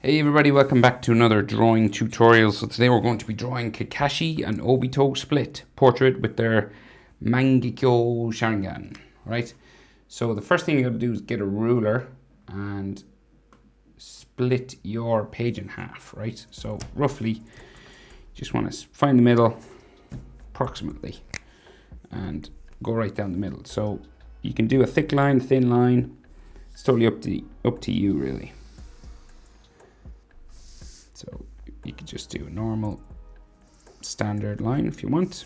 Hey everybody, welcome back to another drawing tutorial. So today we're going to be drawing Kakashi and Obito split portrait with their Mangekyo Sharingan, right? So the first thing you got to do is get a ruler and split your page in half, right? So roughly, just want to find the middle, approximately, and go right down the middle. So you can do a thick line, thin line. It's totally up to you, really. So you could just do a normal standard line if you want.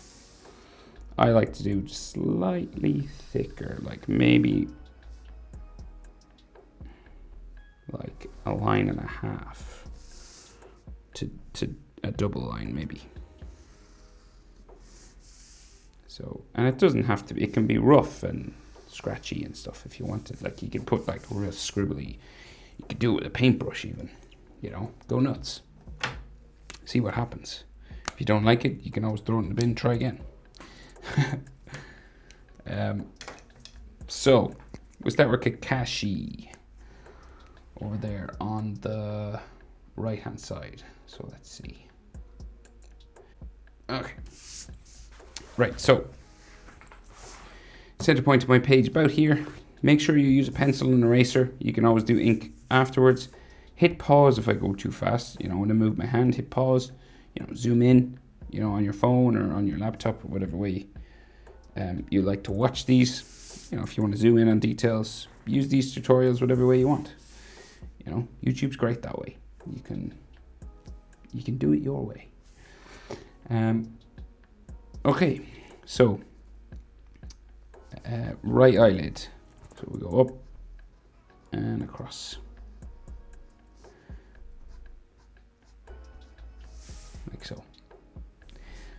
I like to do just slightly thicker, like maybe like a line and a half to a double line maybe. So, and it doesn't have to be, it can be rough and scratchy and stuff if you wanted. Like you could put like real scribbly, you could do it with a paintbrush even, you know, go nuts. See what happens. If you don't like it, you can always throw it in the bin, try again. So, we'll start with Kakashi over there on the right hand side. So let's see. Okay. Right, so center point of my page about here. Make sure you use a pencil and eraser. You can always do ink afterwards. Hit pause if I go too fast. You know, when I move my hand, hit pause. You know, zoom in, you know, on your phone or on your laptop or whatever way you like to watch these. You know, if you want to zoom in on details, use these tutorials whatever way you want. You know, YouTube's great that way. You can do it your way. Okay, so right eyelid. So we go up and across. Like so.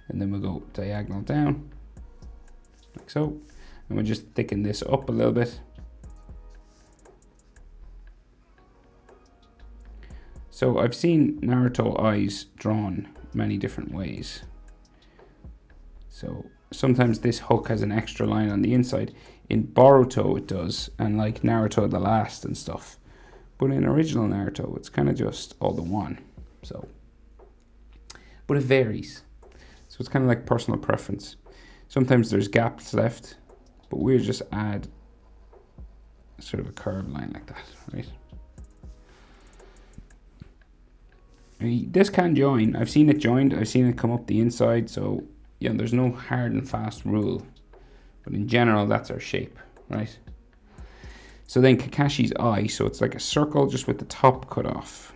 And then we'll go diagonal down, like so. And we'll just thicken this up a little bit. So I've seen Naruto eyes drawn many different ways. So sometimes this hook has an extra line on the inside. In Boruto it does, and like Naruto the Last and stuff. But in original Naruto, it's kind of just all the one. So, but it varies. So it's kind of like personal preference. Sometimes there's gaps left, but we'll just add sort of a curved line like that, right? This can join. I've seen it joined. I've seen it come up the inside. So, yeah, there's no hard and fast rule. But in general, that's our shape, right? So then Kakashi's eye. So it's like a circle just with the top cut off.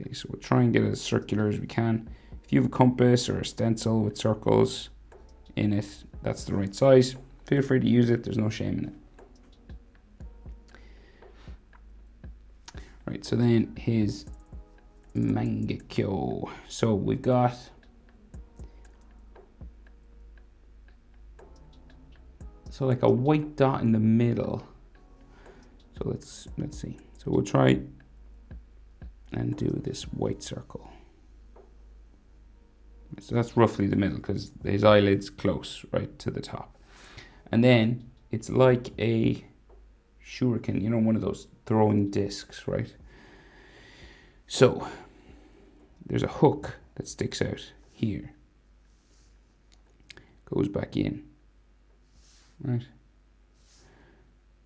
Okay, so we'll try and get it as circular as we can. If you have a compass or a stencil with circles in it, that's the right size. Feel free to use it. There's no shame in it. Right, so then his Mangekyo. So we've got like a white dot in the middle. So let's see. So we'll try and do this white circle. So that's roughly the middle because his eyelid's close, right to the top. And then it's like a shuriken, you know, one of those throwing discs, right? So there's a hook that sticks out here. Goes back in, right?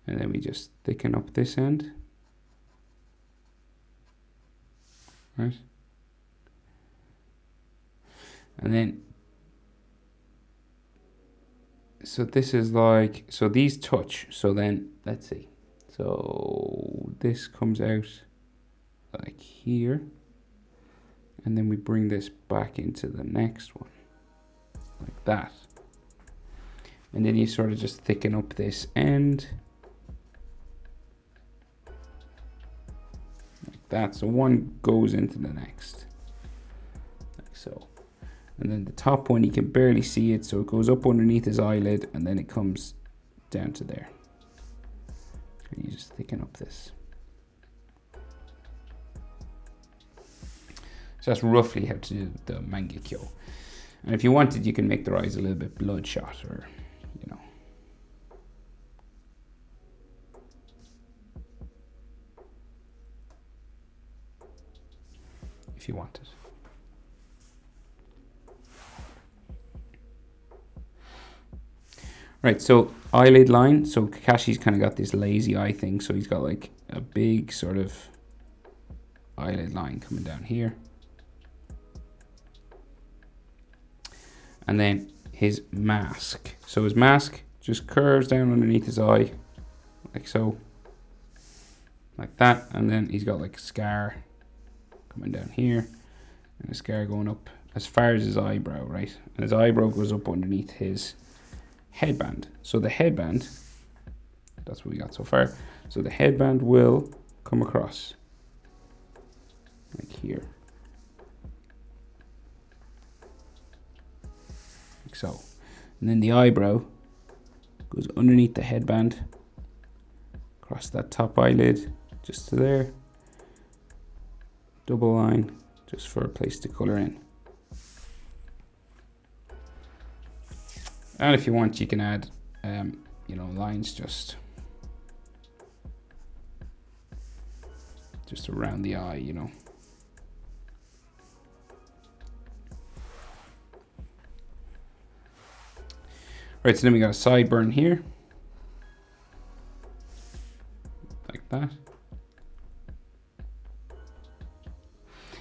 And then we just thicken up this end, right? And then, so this is like, so these touch. So then, let's see. So this comes out like here. And then we bring this back into the next one. Like that. And then you sort of just thicken up this end. Like that. So one goes into the next. Like so. And then the top one, you can barely see it, so it goes up underneath his eyelid, and then it comes down to there. And you just thicken up this. So that's roughly how to do the Mangekyo. And if you wanted, you can make their eyes a little bit bloodshot, or, you know. if you want it. Right, so eyelid line. So Kakashi's kind of got this lazy eye thing. So he's got like a big sort of eyelid line coming down here. And then his mask. So his mask just curves down underneath his eye, like so. Like that. And then he's got like a scar coming down here. And a scar going up as far as his eyebrow, right? And his eyebrow goes up underneath his headband. So the headband, that's what we got so far. So the headband will come across like here, like so. And then the eyebrow goes underneath the headband, across that top eyelid, just to there. Double line, just for a place to color in. And if you want, you can add, you know, lines just around the eye, you know. Right, so then we got a sideburn here, like that.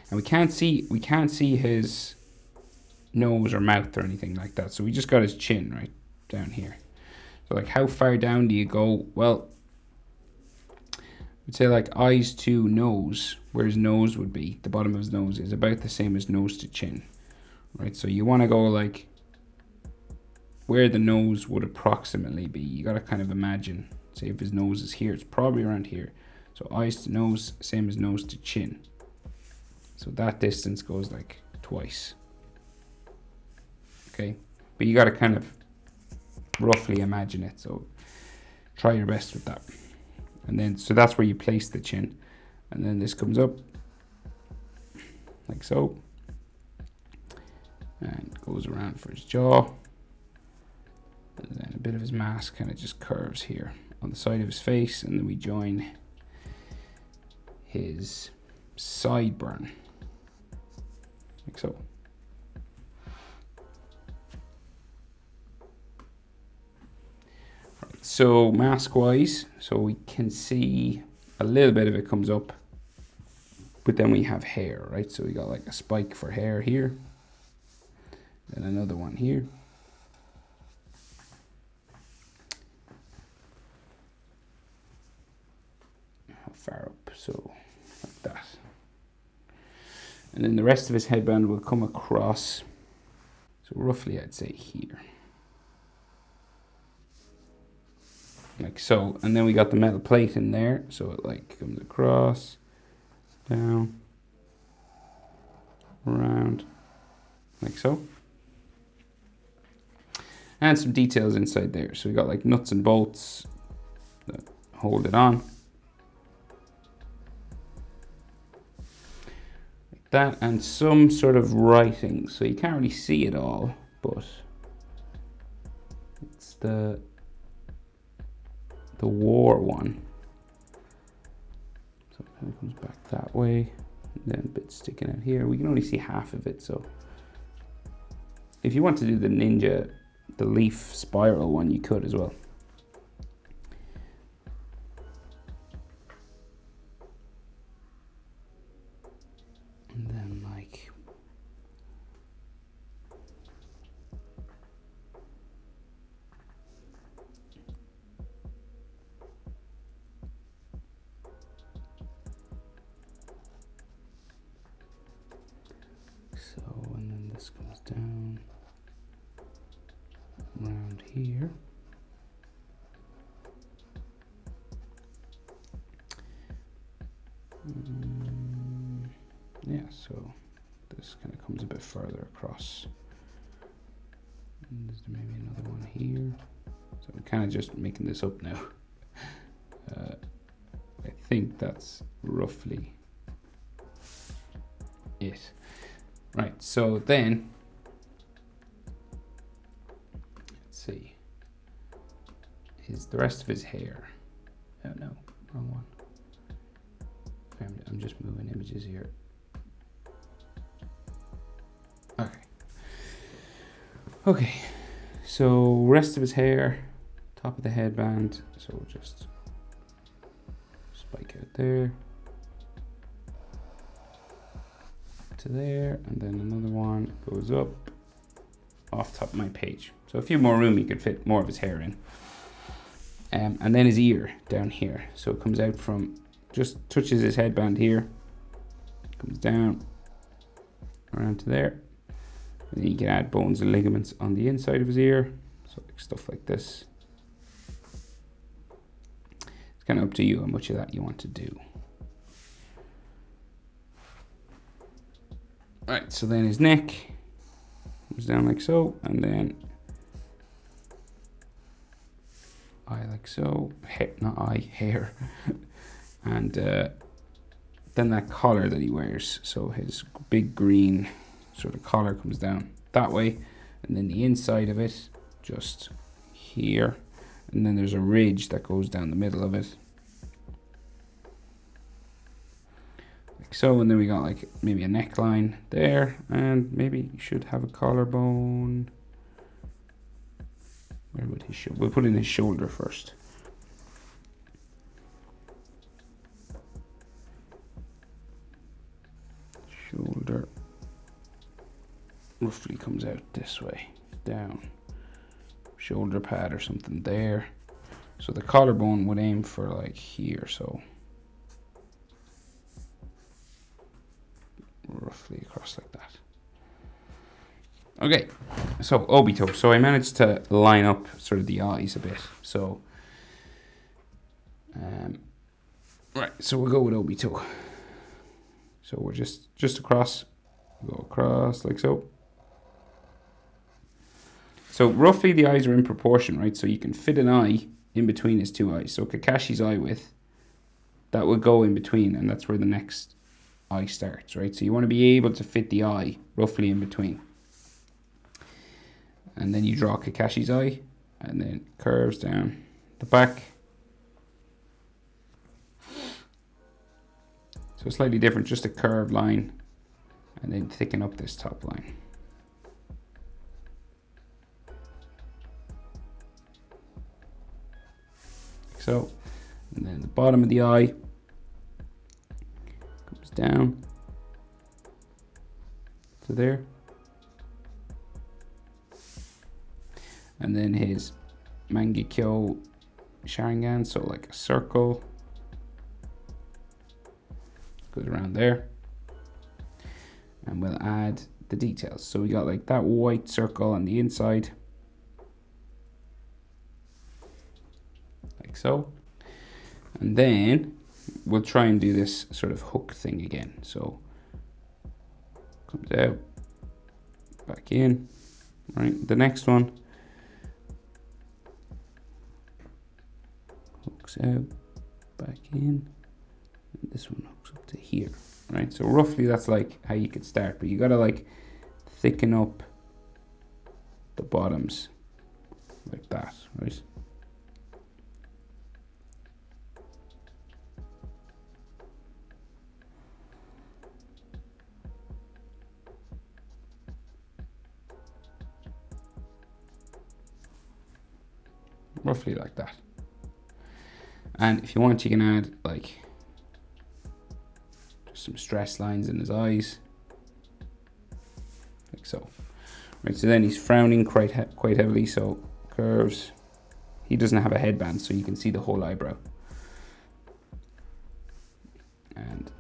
And we can't see his nose or mouth or anything like that. So we just got his chin right down here. So like, how far down do you go? Well, I'd say like eyes to nose, where his nose would be, the bottom of his nose is about the same as nose to chin, right? So you want to go like where the nose would approximately be. You got to kind of imagine, say if his nose is here, it's probably around here. So eyes to nose, same as nose to chin. So that distance goes like twice. Okay, but you got to kind of roughly imagine it. So try your best with that. And then, so that's where you place the chin. And then this comes up like so. And goes around for his jaw. And then a bit of his mask kind of just curves here on the side of his face. And then we join his sideburn, like so. Right, so mask wise, so we can see a little bit of it comes up, but then we have hair, right? So we got like a spike for hair here, and another one here. How far up? So like that. And then the rest of his headband will come across, so roughly I'd say here. Like so. And then we got the metal plate in there, so it like comes across, down, around, like so. And some details inside there. So we got like nuts and bolts that hold it on. That, and some sort of writing, so you can't really see it all, but it's the war one. So it kind of comes back that way, and then a bit sticking out here. We can only see half of it, so if you want to do the ninja, the leaf spiral one, you could as well. And then like so, and then this comes down around here. Yeah, so this kind of comes a bit further across. And there's maybe another one here. So I'm kind of just making this up now. I think that's roughly it. Right, so then, let's see, the rest of his hair. Oh no, wrong one. I'm just moving images here. Okay, so rest of his hair, top of the headband, so just spike out there to there, and then another one goes up off top of my page. So a few more room, you could fit more of his hair in. And then his ear down here. So it comes out from, just touches his headband here, comes down around to there. And then you can add bones and ligaments on the inside of his ear. So like stuff like this. It's kind of up to you how much of that you want to do. Right, so then his neck comes down like so, and then eye like so, not eye, hair. And then that collar that he wears, so his big green sort of collar comes down that way, and then the inside of it just here, and then there's a ridge that goes down the middle of it like so, and then we got like maybe a neckline there, and maybe you should have a collarbone. Where would his shoulder? We'll put in his shoulder first. Shoulder roughly comes out this way, down. Shoulder pad or something there. So the collarbone would aim for like here, so roughly across like that. Okay, so Obito. So I managed to line up sort of the eyes a bit. So, right, so we'll go with Obito. So we're just across, go across like so. So roughly the eyes are in proportion, right? So you can fit an eye in between his two eyes. So Kakashi's eye width, that will go in between, and that's where the next eye starts, right? So you want to be able to fit the eye roughly in between. And then you draw Kakashi's eye, and then curves down the back. So slightly different, just a curved line, and then thicken up this top line. Like so, and then the bottom of the eye comes down to there. And then his Mangekyo Sharingan, so like a circle, goes around there. And we'll add the details. So we got like that white circle on the inside, like so. And then we'll try and do this sort of hook thing again. So comes out, back in, right? The next one hooks out, back in, and this one hooks up to here, right? So roughly that's like how you could start, but you gotta like thicken up the bottoms like that, right? Roughly like that. And if you want, you can add like just some stress lines in his eyes, like so. Right, so then he's frowning quite heavily, so curves. He doesn't have a headband, so you can see the whole eyebrow. And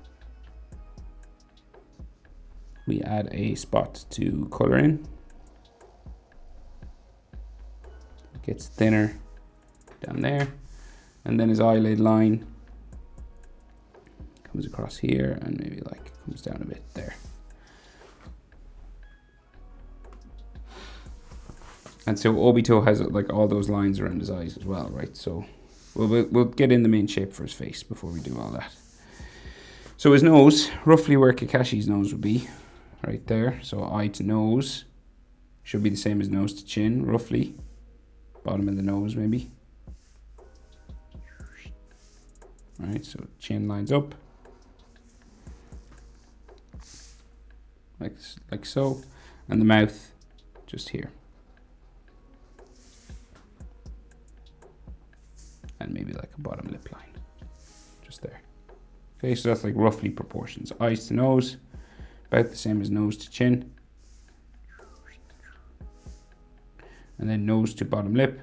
we add a spot to color in. It gets thinner down there. And then his eyelid line comes across here and maybe like comes down a bit there. And so Obito has like all those lines around his eyes as well, right? So we'll get in the main shape for his face before we do all that. So his nose, roughly where Kakashi's nose would be, right there. So eye to nose should be the same as nose to chin, roughly. Bottom of the nose maybe. Right, so chin lines up, like so, and the mouth just here. maybe like a bottom lip line. Just there. Okay, so that's like roughly proportions. Eyes to nose, about the same as nose to chin. And then nose to bottom lip,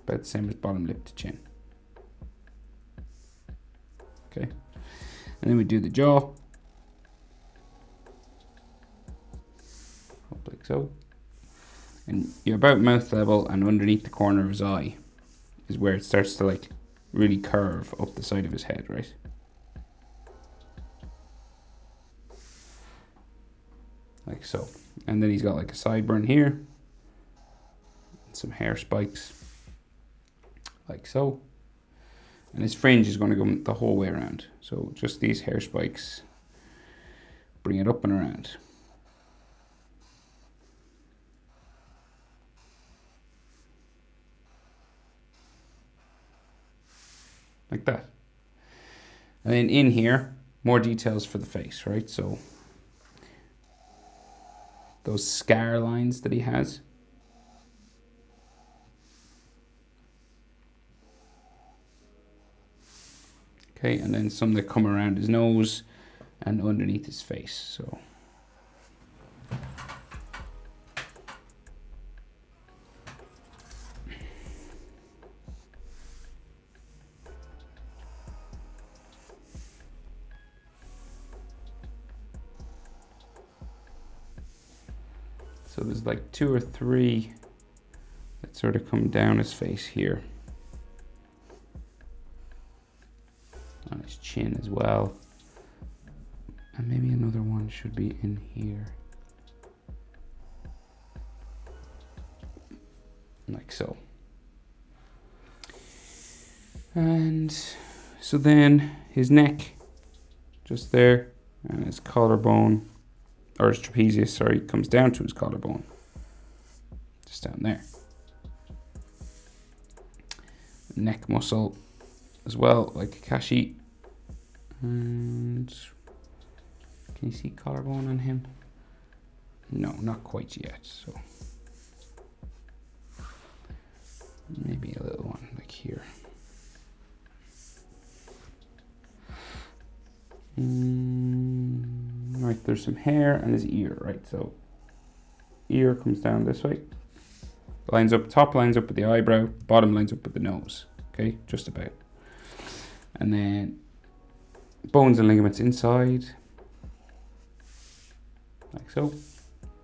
about the same as bottom lip to chin. Okay, and then we do the jaw. Up like so. And you're about mouth level, and underneath the corner of his eye is where it starts to like really curve up the side of his head, right? Like so. And then he's got like a sideburn here, some hair spikes, like so. And his fringe is going to go the whole way around. So just these hair spikes, bring it up and around. Like that. And then in here, more details for the face, right? So those scar lines that he has. Okay, and then some that come around his nose and underneath his face. So there's like 2 or 3 that sort of come down his face here. On his chin as well. And maybe another one should be in here. Like so. And so then his neck, just there, and his collarbone, or his trapezius, sorry, comes down to his collarbone. Just down there. Neck muscle as well, like Kakashi. And can you see collarbone on him? No, not quite yet. So maybe a little one like here. Right, there's some hair and his ear, right? So ear comes down this way. Lines up, top lines up with the eyebrow, bottom lines up with the nose. Okay, just about. And then bones and ligaments inside. Like so.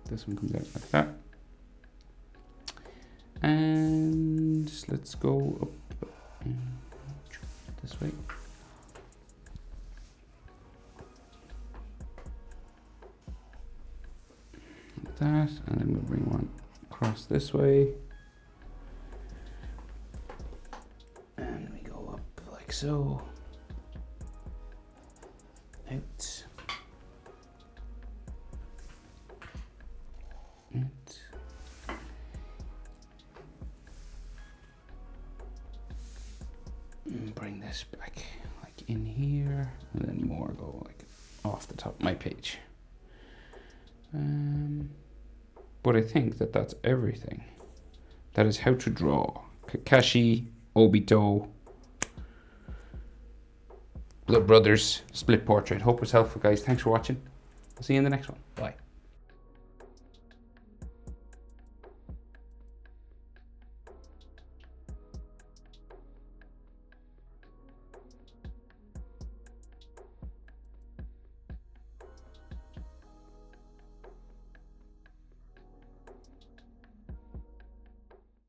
This one comes out like that. And let's go up this way. Like that. And then we'll bring one across this way. And we go up like so. Out. Out. And bring this back like in here, and then more go like off the top of my page. But I think that that's everything. That is how to draw Kakashi, Obito, Blood Brothers split portrait. Hope it was helpful, guys. Thanks for watching. I'll see you in the next one. Bye.